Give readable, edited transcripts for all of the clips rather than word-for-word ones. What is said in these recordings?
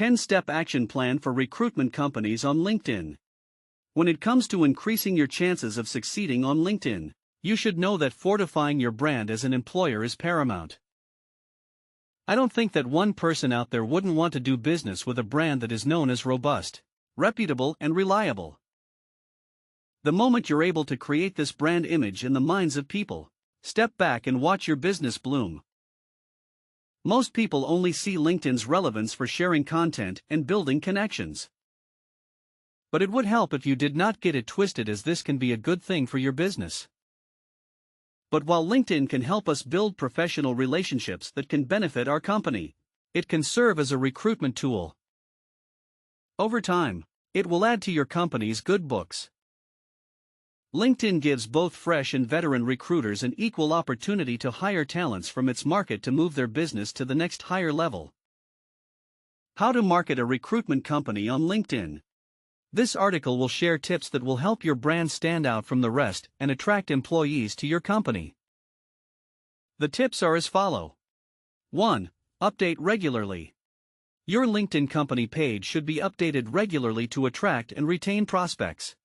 10-step action plan for recruitment companies on LinkedIn. When it comes to increasing your chances of succeeding on LinkedIn, you should know that fortifying your brand as an employer is paramount. I don't think that one person out there wouldn't want to do business with a brand that is known as robust, reputable, and reliable. The moment you're able to create this brand image in the minds of people, step back and watch your business bloom. Most people only see LinkedIn's relevance for sharing content and building connections. But it would help if you did not get it twisted, as this can be a good thing for your business. But while LinkedIn can help us build professional relationships that can benefit our company, it can serve as a recruitment tool. Over time, it will add to your company's good books. LinkedIn gives both fresh and veteran recruiters an equal opportunity to hire talents from its market to move their business to the next higher level. How to market a recruitment company on LinkedIn. This article will share tips that will help your brand stand out from the rest and attract employees to your company. The tips are as follow. 1. Update regularly. Your LinkedIn company page should be updated regularly to attract and retain prospects.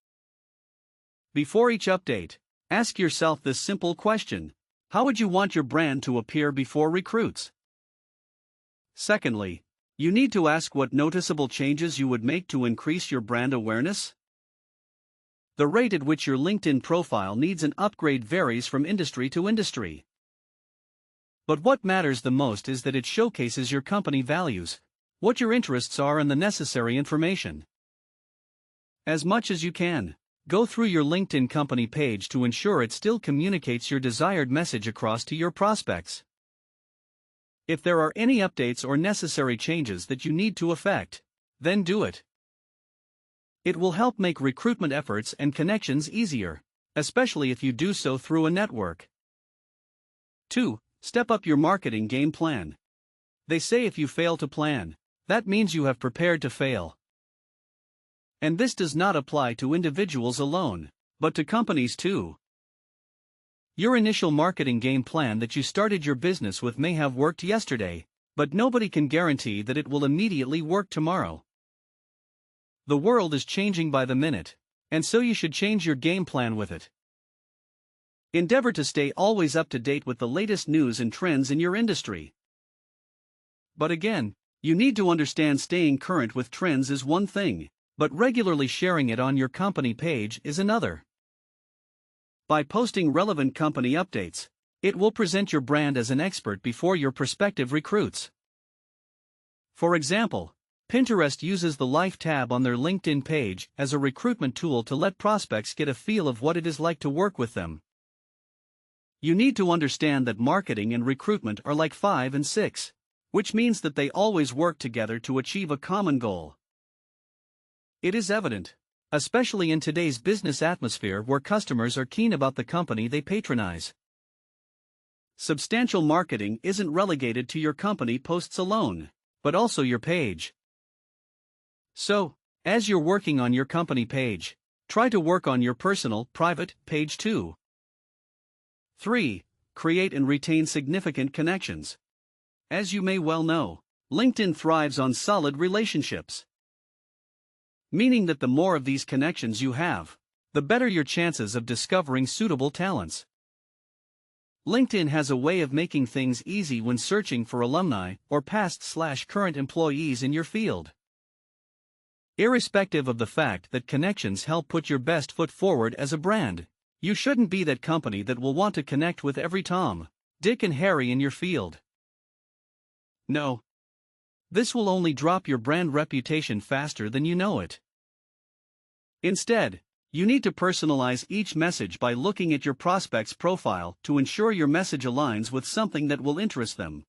Before each update, ask yourself this simple question: how would you want your brand to appear before recruits? Secondly, you need to ask what noticeable changes you would make to increase your brand awareness. The rate at which your LinkedIn profile needs an upgrade varies from industry to industry. But what matters the most is that it showcases your company values, what your interests are, and the necessary information. As much as you can, go through your LinkedIn company page to ensure it still communicates your desired message across to your prospects. If there are any updates or necessary changes that you need to effect, then do it. It will help make recruitment efforts and connections easier, especially if you do so through a network. 2. Step up your marketing game plan. They say if you fail to plan, that means you have prepared to fail. And this does not apply to individuals alone, but to companies too. Your initial marketing game plan that you started your business with may have worked yesterday, but nobody can guarantee that it will immediately work tomorrow. The world is changing by the minute, and so you should change your game plan with it. Endeavor to stay always up to date with the latest news and trends in your industry. But again, you need to understand staying current with trends is one thing, but regularly sharing it on your company page is another. By posting relevant company updates, it will present your brand as an expert before your prospective recruits. For example, Pinterest uses the Life tab on their LinkedIn page as a recruitment tool to let prospects get a feel of what it is like to work with them. You need to understand that marketing and recruitment are like 5 and 6, which means that they always work together to achieve a common goal. It is evident, especially in today's business atmosphere where customers are keen about the company they patronize. Substantial marketing isn't relegated to your company posts alone, but also your page. So, as you're working on your company page, try to work on your personal, private page too. 3. Create and retain significant connections. As you may well know, LinkedIn thrives on solid relationships. Meaning that the more of these connections you have, the better your chances of discovering suitable talents. LinkedIn has a way of making things easy when searching for alumni or past/current employees in your field. Irrespective of the fact that connections help put your best foot forward as a brand, you shouldn't be that company that will want to connect with every Tom, Dick, and Harry in your field. No. This will only drop your brand reputation faster than you know it. Instead, you need to personalize each message by looking at your prospect's profile to ensure your message aligns with something that will interest them.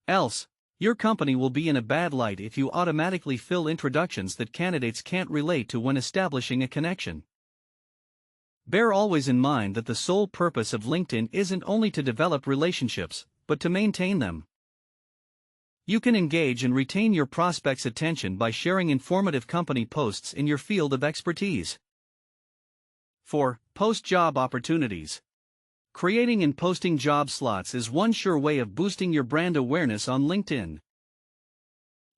Else, your company will be in a bad light if you automatically fill introductions that candidates can't relate to when establishing a connection. Bear always in mind that the sole purpose of LinkedIn isn't only to develop relationships, but to maintain them. You can engage and retain your prospects' attention by sharing informative company posts in your field of expertise. 4. Post job opportunities. Creating and posting job slots is one sure way of boosting your brand awareness on LinkedIn.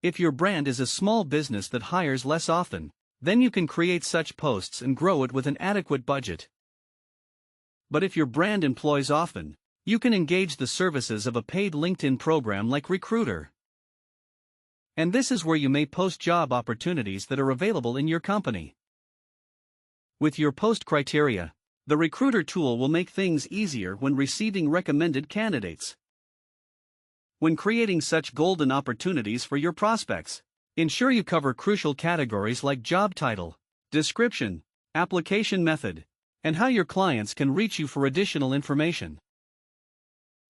If your brand is a small business that hires less often, then you can create such posts and grow it with an adequate budget. But if your brand employs often, you can engage the services of a paid LinkedIn program like Recruiter. And this is where you may post job opportunities that are available in your company. With your post criteria, the Recruiter tool will make things easier when receiving recommended candidates. When creating such golden opportunities for your prospects, ensure you cover crucial categories like job title, description, application method, and how your clients can reach you for additional information.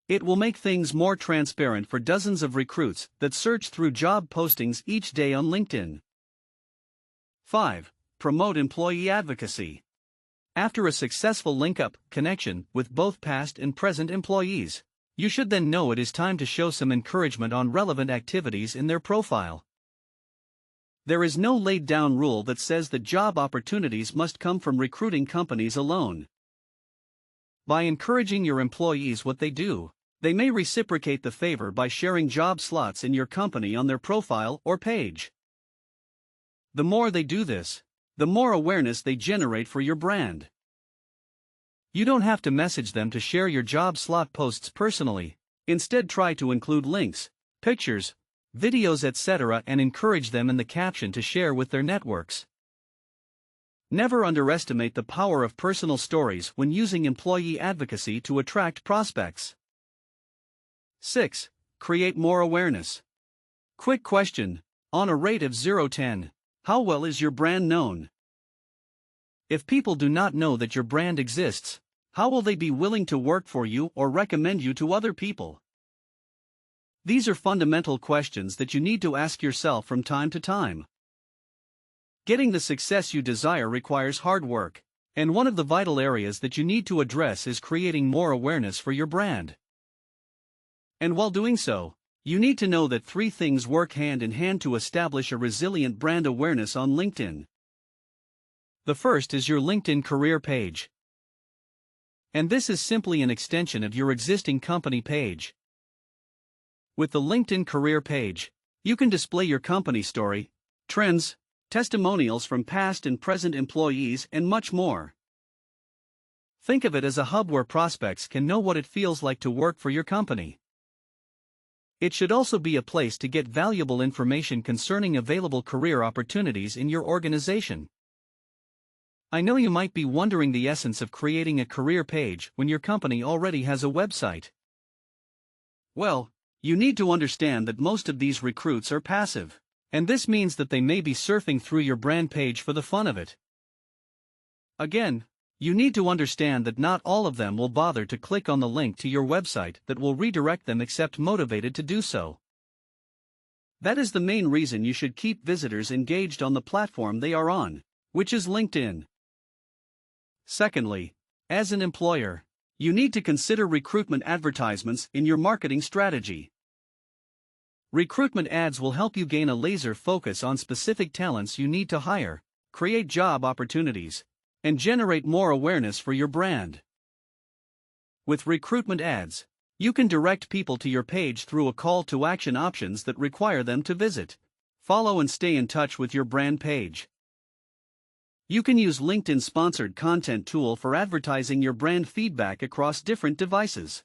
It will make things more transparent for dozens of recruits that search through job postings each day on LinkedIn. 5. Promote employee advocacy. After a successful link-up connection with both past and present employees, you should then know it is time to show some encouragement on relevant activities in their profile. There is no laid-down rule that says that job opportunities must come from recruiting companies alone. By encouraging your employees what they do, they may reciprocate the favor by sharing job slots in your company on their profile or page. The more they do this, the more awareness they generate for your brand. You don't have to message them to share your job slot posts personally. Instead, try to include links, pictures, videos, etc., and encourage them in the caption to share with their networks. Never underestimate the power of personal stories when using employee advocacy to attract prospects. 6. Create more awareness. Quick question: on a rate of 0-10, how well is your brand known? If people do not know that your brand exists, how will they be willing to work for you or recommend you to other people? These are fundamental questions that you need to ask yourself from time to time. Getting the success you desire requires hard work, and one of the vital areas that you need to address is creating more awareness for your brand. And while doing so, you need to know that 3 things work hand in hand to establish a resilient brand awareness on LinkedIn. The first is your LinkedIn career page. And this is simply an extension of your existing company page. With the LinkedIn career page, you can display your company story, trends, testimonials from past and present employees, and much more. Think of it as a hub where prospects can know what it feels like to work for your company. It should also be a place to get valuable information concerning available career opportunities in your organization. I know you might be wondering the essence of creating a career page when your company already has a website. Well, you need to understand that most of these recruits are passive, and this means that they may be surfing through your brand page for the fun of it. Again, you need to understand that not all of them will bother to click on the link to your website that will redirect them except motivated to do so. That is the main reason you should keep visitors engaged on the platform they are on, which is LinkedIn. Secondly, as an employer, you need to consider recruitment advertisements in your marketing strategy. Recruitment ads will help you gain a laser focus on specific talents you need to hire, create job opportunities, and generate more awareness for your brand. With recruitment ads, you can direct people to your page through a call to action options that require them to visit, follow, and stay in touch with your brand page. You can use LinkedIn sponsored content tool for advertising your brand feedback across different devices.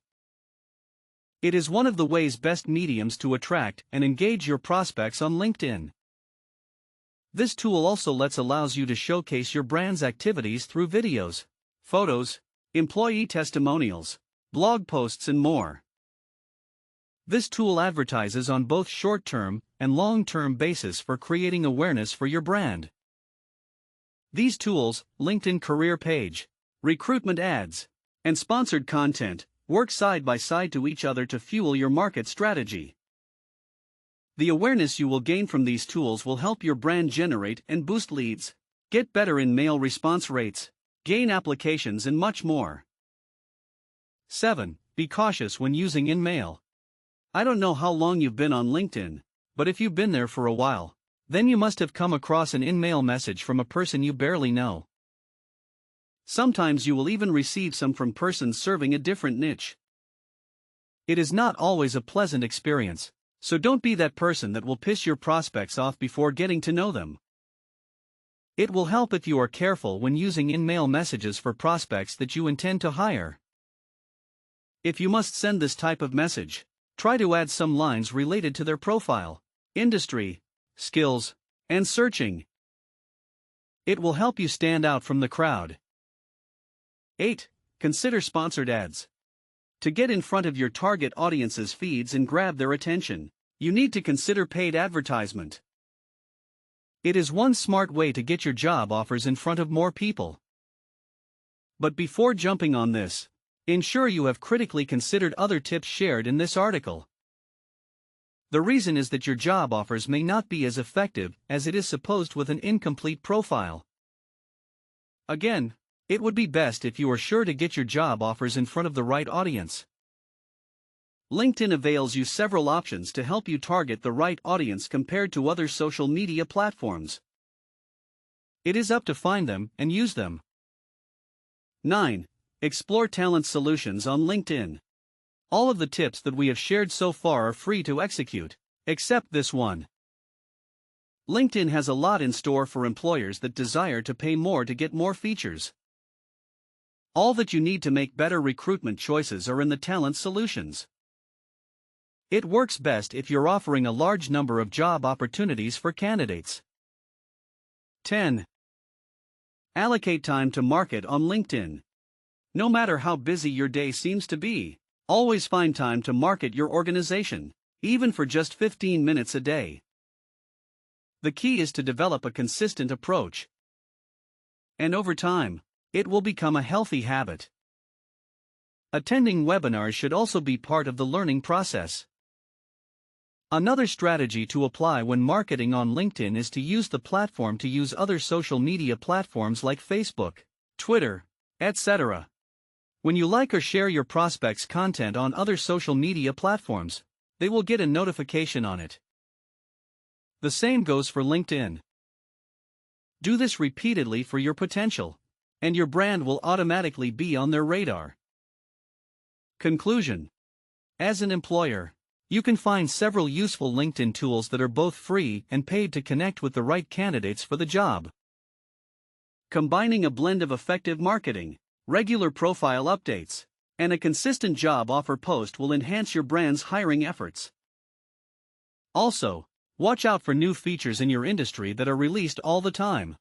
It is one of the best mediums to attract and engage your prospects on LinkedIn. This tool also allows you to showcase your brand's activities through videos, photos, employee testimonials, blog posts, and more. This tool advertises on both short-term and long-term basis for creating awareness for your brand. These tools, LinkedIn career page, recruitment ads, and sponsored content, work side by side to each other to fuel your market strategy. The awareness you will gain from these tools will help your brand generate and boost leads, get better in mail response rates, gain applications, and much more. 7. Be cautious when using InMail. I don't know how long you've been on LinkedIn, but if you've been there for a while, then you must have come across an InMail message from a person you barely know. Sometimes you will even receive some from persons serving a different niche. It is not always a pleasant experience, So don't be that person that will piss your prospects off before getting to know them. It will help if you are careful when using in-mail messages for prospects that you intend to hire. If you must send this type of message, try to add some lines related to their profile, industry, skills, and searching. It will help you stand out from the crowd. 8. Consider sponsored ads. To get in front of your target audience's feeds and grab their attention, you need to consider paid advertisement. It is one smart way to get your job offers in front of more people. But before jumping on this, ensure you have critically considered other tips shared in this article. The reason is that your job offers may not be as effective as it is supposed with an incomplete profile. Again, it would be best if you are sure to get your job offers in front of the right audience. LinkedIn avails you several options to help you target the right audience compared to other social media platforms. It is up to find them and use them. 9. Explore talent solutions on LinkedIn. All of the tips that we have shared so far are free to execute, except this one. LinkedIn has a lot in store for employers that desire to pay more to get more features. All that you need to make better recruitment choices are in the talent solutions. It works best if you're offering a large number of job opportunities for candidates. 10. Allocate time to market on LinkedIn. No matter how busy your day seems to be, always find time to market your organization, even for just 15 minutes a day. The key is to develop a consistent approach. And over time, it will become a healthy habit. Attending webinars should also be part of the learning process. Another strategy to apply when marketing on LinkedIn is to use the platform to use other social media platforms like Facebook, Twitter, etc. When you like or share your prospects' content on other social media platforms, they will get a notification on it. The same goes for LinkedIn. Do this repeatedly for your potential, and your brand will automatically be on their radar. Conclusion. As an employer, you can find several useful LinkedIn tools that are both free and paid to connect with the right candidates for the job. Combining a blend of effective marketing, regular profile updates, and a consistent job offer post will enhance your brand's hiring efforts. Also, watch out for new features in your industry that are released all the time.